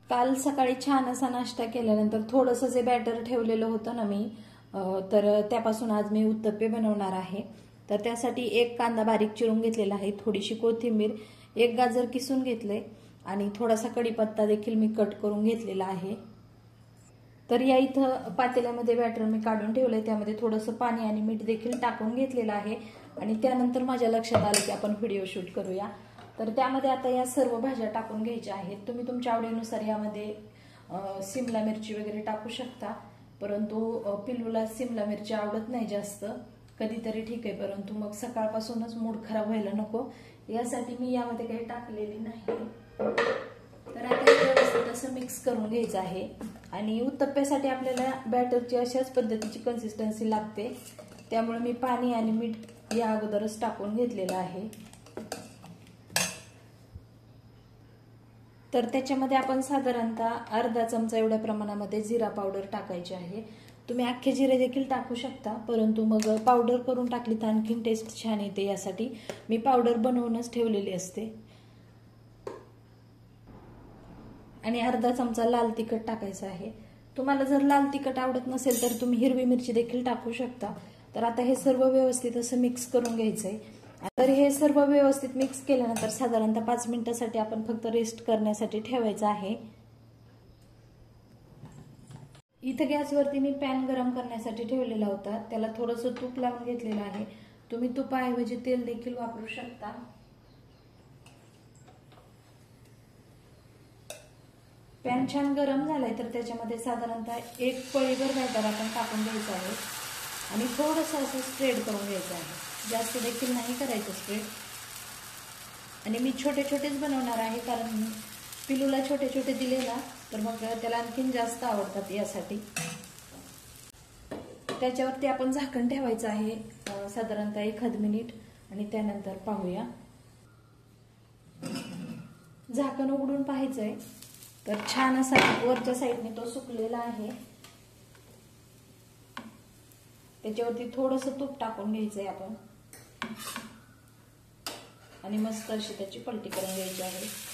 काल सकाळी छान असा नाश्ता केल्यानंतर थोडंसं जे बॅटर ठेवलेलं होतं ना मी, तर त्यापासून आज मी उत्तप्पे बनवणार आहे। तर त्यासाठी एक कांदा बारीक चिरून घेतलेला आहे, थोडीशी कोथिंबीर, एक गाजर किसून घेतले आणि थोडासा कढीपत्ता देखील मी कट करून घेतलेला आहे। तर या इथं पातेल्यामध्ये बॅटर मी काढून ठेवलंय, त्यामध्ये थोडंसं पाणी आणि मीठ देखील टाकून घेतलेलं आहे। आणि त्यानंतर माझ्या लक्षात आलं की आपण व्हिडिओ शूट करूया। तर त्यामध्ये आता या सर्व भाज्या टाकून घ्यायच्या आहेत। तुम्ही तुमच्या आवडीनुसार यामध्ये शिमला मिरची वगैरे टाकू शकता, परंतु पिल्लूला शिमला मिरची आवडत नाही जास्त, कधीतरी ठीक आहे, परंतु मग सकाळपासूनच मूड खराब व्हायला नको यासाठी मी यामध्ये काही टाकलेली नाही। तर आता व्यवस्थित असं मिक्स करून घ्यायचं आहे। आणि उत्तप्प्यासाठी आपल्याला बॅटरची अशाच पद्धतीची कन्सिस्टन्सी लागते, त्यामुळे मी पाणी आणि मीठ या अगोदरच टाकून घेतलेलं आहे। तर त्याच्यामध्ये आपण साधारणतः अर्धा चमचा एवढ्या प्रमाणामध्ये जिरा पावडर टाकायची आहे। तुम्ही अख्खे जिरे देखील टाकू शकता, परंतु मग पावडर करून टाकली तर आणखीन टेस्ट छान येते, यासाठी मी पावडर बनवूनच ठेवलेली असते। आणि अर्धा चमचा लाल तिखट टाकायचं आहे। तुम्हाला जर लाल तिखट आवडत नसेल तर तुम्ही हिरवी मिरची देखील टाकू शकता। तर आता हे सर्व व्यवस्थित असं मिक्स करून घ्यायचंय। तर हे सर्व व्यवस्थित मिक्स केल्यानंतर साधारणतः 5 मिनिटांसाठी आपण फक्त रेस्ट करण्यासाठी ठेवायचं आहे। इथं गॅसवरती मी पॅन गरम करण्यासाठी ठेवलेला होता, त्याला थोडंसं तूप लावून घेतलेलं आहे। तुम्ही तुपाऐवजी तेल देखील वापरू शकता। पॅन छान गरम झालाय, तर त्याच्यामध्ये साधारणतः एक पळीभर बॅटर आपण टाकून घ्यायचं आहे आणि थोडंसं असं स्प्रेड करून घ्यायचं आहे, जास्त देखील नाही करायचं स्प्रेड। आणि मी छोटे छोटेच बनवणार आहे, कारण पिलूला छोटे छोटे दिले ना तर मग त्याला आणखीन जास्त आवडतात, यासाठी। त्याच्यावरती आपण झाकण ठेवायचं आहे साधारणतः 1 मिनिट आणि त्यानंतर पाहूया। झाकण उघडून पाहायचंय, तर छान असा वरच्या साईडने तो सुकलेला आहे। त्याच्यावरती थोडंसं तूप टाकून घ्यायचंय आपण आणि मस्त अशी त्याची पलटी करून घ्यायची आहे।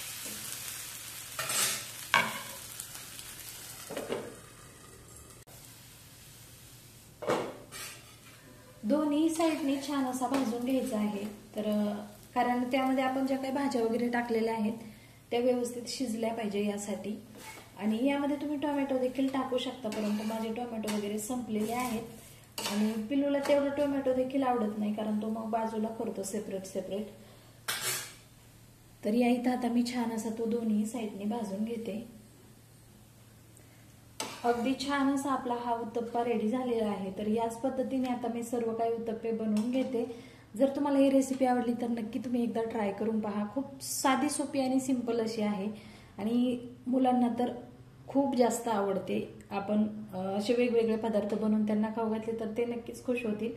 दोन्ही साईडने छान असा भाजून घ्यायचा आहे, तर कारण त्यामध्ये आपण ज्या काही भाज्या वगैरे टाकलेल्या आहेत त्या व्यवस्थित शिजल्या पाहिजे यासाठी। आणि यामध्ये तुम्ही टोमॅटो देखील टाकू शकता, परंतु माझे टोमॅटो वगैरे संपलेले आहेत आणि पिल्लूला तेवढं टोमॅटो देखील आवडत नाही, कारण तो मग बाजूला करतो सेपरेट सेपरेट। तर या इथं आता मी छान असा तो दोन्ही साईडने भाजून घेते। अगदी छान असा आपला हा उत्तप्पा रेडी झालेला आहे। तर याच पद्धतीने आता मी सर्व काही उत्तप्पे बनवून घेते। जर तुम्हाला ही रेसिपी आवडली तर नक्की तुम्ही एकदा ट्राय करून पहा। खूप साधी सोपी आणि सिंपल अशी आहे आणि मुलांना तर खूप जास्त आवडते। आपण असे वेगवेगळे पदार्थ बनवून त्यांना खाऊ घातले तर ते नक्कीच खुश होतील।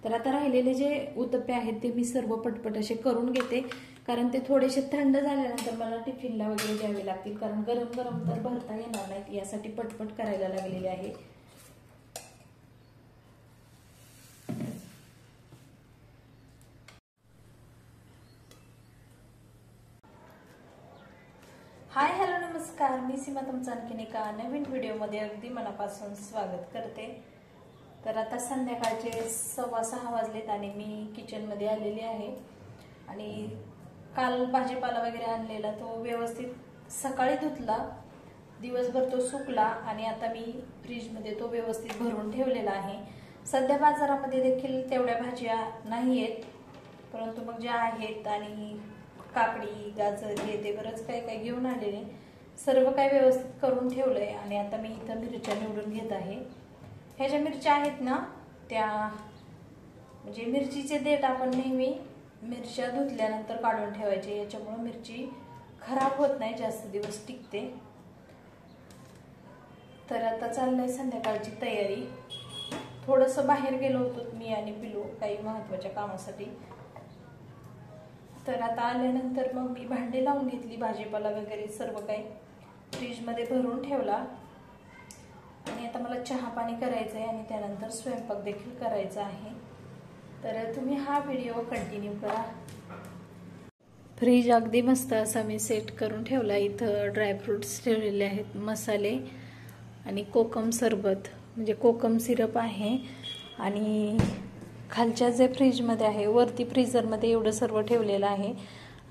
तर आता राहिलेले जे उत्तप्पे आहेत ते मी सर्व पटपट असे करून घेते, कारण ते थोडेसे थंड झाल्यानंतर मला टिफिनला वगैरे द्यावे लागतील, कारण गरम गरम तर भरता येणार नाहीत, यासाठी पटपट करायला लागलेले आहे। हाय हॅलो नमस्कार, मी सीमा तुमचं आणखीन एका नवीन व्हिडिओमध्ये अगदी मनापासून स्वागत करते। तर आता संध्याकाळचे 6:15 वाजलेत आणि मी किचनमध्ये आलेली आहे। आणि काल भाजीपाला वगैरे आणलेला तो व्यवस्थित सकाळी धुतला, दिवसभर तो सुकला आणि आता मी फ्रीजमध्ये तो व्यवस्थित भरून ठेवलेला आहे। सध्या बाजारामध्ये देखील तेवढ्या भाज्या नाही आहेत, परंतु मग ज्या आहेत आणि काकडी गाजर हे ते बरंच काही काही घेऊन आलेले, सर्व काही व्यवस्थित करून ठेवलंय। आणि आता मी इथं मिरच्या निवडून घेत आहे। ह्या ज्या मिरच्या आहेत ना, त्या म्हणजे मिरचीचे देठ आपण नेहमी मिरच्या धुतल्यानंतर काढून ठेवायचे, याच्यामुळे मिरची खराब होत नाही, जास्त दिवस टिकते। तर आता चाललंय संध्याकाळची तयारी। थोडंसं बाहेर गेलो होतो मी आणि पिलू काही महत्त्वाच्या कामासाठी, तर आता आल्यानंतर मग मी भांडे लावून घेतली, भाजीपाला वगैरे सर्व काही फ्रीजमध्ये भरून ठेवला आणि आता मला चहा पाणी करायचं आहे आणि त्यानंतर स्वयंपाक देखील करायचा आहे। तर तुम्ही हा व्हिडिओ कंटिन्यू करा। फ्रीज अगदी मस्त असा मी सेट करून ठेवला. इथं ड्रायफ्रुट्स ठेवलेले आहेत, मसाले आणि कोकम सरबत म्हणजे कोकम सिरप आहे. आणि खालच्या जे फ्रीजमध्ये आहे, वरती फ्रीझरमध्ये एवढं सर्व ठेवलेलं आहे.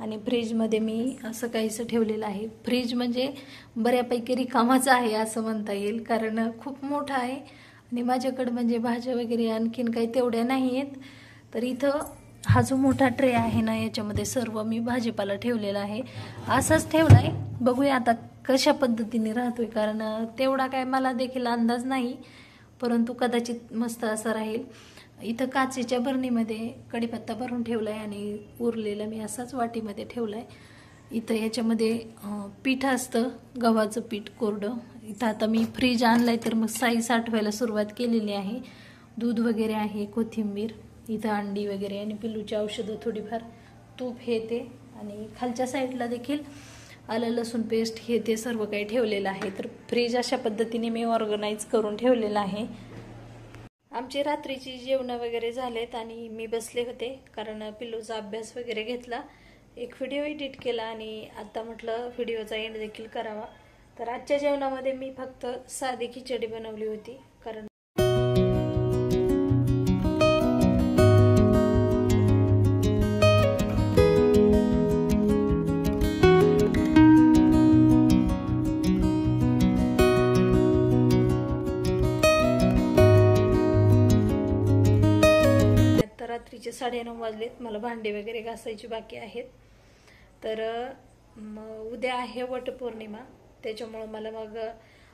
आणि फ्रीजमध्ये मी असं काहीसं ठेवलेलं आहे. फ्रीज म्हणजे बऱ्यापैकी रिकामाच आहे असं म्हणता येईल, कारण खूप मोठा आहे आणि माझ्याकडं म्हणजे भाज्या वगैरे आणखीन काही तेवढ्या नाही आहेत. तर इथं हा जो मोठा ट्रे आहे ना, याच्यामध्ये सर्व मी भाजीपाला ठेवलेला आहे. असाच ठेवलाय, बघूया आता कशा पद्धतीने राहतोय, कारण तेवढा काय मला देखील अंदाज नाही, परंतु कदाचित मस्त असा राहील. इथं काचेच्या बरणीमध्ये कढीपत्ता भरून ठेवलाय आणि उरलेला मी असाच वाटीमध्ये ठेवलाय. इथं याच्यामध्ये पीठ असतं, गव्हाचं पीठ कोरडं. इथं आता मी फ्रीज आणलाय तर मग साई साठवायला सुरुवात केलेली आहे. दूध वगैरे आहे, कोथिंबीर, इथं अंडी वगैरे आणि पिल्लूची औषधं थोडीफार, तूप हे ते. आणि खालच्या साईडला देखील आलं लसूण पेस्ट हे ते सर्व काही ठेवलेलं आहे. तर फ्रीज अशा पद्धतीने मी ऑर्गनाईज करून ठेवलेलं आहे. आमची रात्रीची जेवणं वगैरे झालेत आणि मी बसले होते, कारण पिल्लूचा अभ्यास वगैरे घेतला, एक व्हिडिओ एडिट केला आणि आता म्हटलं व्हिडिओचा एंड देखील करावा. तर आजच्या जेवणामध्ये मी फक्त साधी खिचडी बनवली होती, कारण रात्रीचे 9:30 वाजलेत. मला भांडे वगैरे घासायची बाकी आहेत. तर उद्या आहे वटपौर्णिमा, त्याच्यामुळं मला मग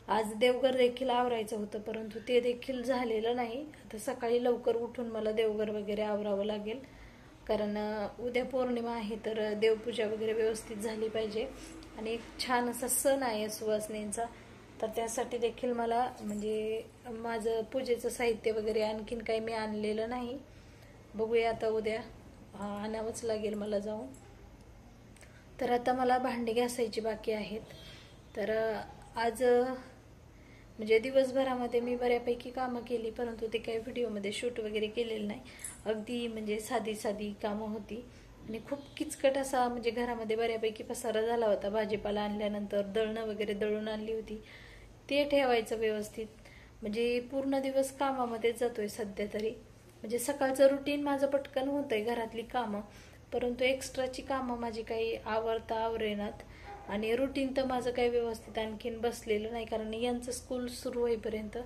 आज देवघर देखील आवरायचं होतं, परंतु ते देखील झालेलं नाही. आता सकाळी लवकर उठून मला देवघर वगैरे आवरावं लागेल, कारण उद्या पौर्णिमा आहे. तर देवपूजा वगैरे व्यवस्थित झाली पाहिजे आणि एक छान असा सण आहे सुवासिनींचा. तर त्यासाठी देखील मला म्हणजे माझं पूजेचं साहित्य वगैरे आणखीन काही मी आणलेलं नाही. बघूया आता उद्या आणावंच लागेल मला जाऊन. तर आता मला भांडी घासायची बाकी आहेत. तर आज म्हणजे दिवसभरामध्ये मी बऱ्यापैकी कामं केली, परंतु ते काही व्हिडिओमध्ये शूट वगैरे केलेलं नाही. अगदी म्हणजे साधी साधी कामं होती आणि खूप किचकट असा म्हणजे घरामध्ये बऱ्यापैकी पसारा झाला होता. भाजीपाला आणल्यानंतर दळणं वगैरे दळून आणली होती, ते ठेवायचं व्यवस्थित. म्हणजे पूर्ण दिवस कामामध्येच जातोय सध्या तरी. म्हणजे सकाळचं रुटीन माझं पटकन होतंय, घरातली कामं, परंतु एक्स्ट्राची कामं माझी काही आवरेनात. आणि रुटीन तर माझं काही व्यवस्थित आणखीन बसलेलं नाही, कारण यांचं स्कूल सुरू होईपर्यंत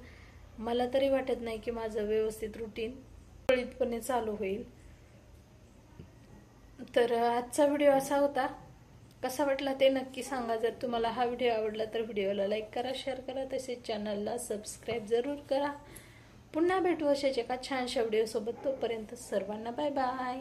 मला तरी वाटत नाही की माझं व्यवस्थित रुटीन सुरळीतपणे चालू होईल. तर आजचा व्हिडिओ असा होता. कसा वाटला ते नक्की सांगा. जर तुम्हाला हा व्हिडिओ आवडला तर व्हिडिओला लाईक करा, शेअर करा, तसेच चॅनलला सबस्क्राईब जरूर करा. पुन्हा भेटू अशाच एका छानशा व्हिडिओ सोबत. तोपर्यंत सर्वांना बाय बाय.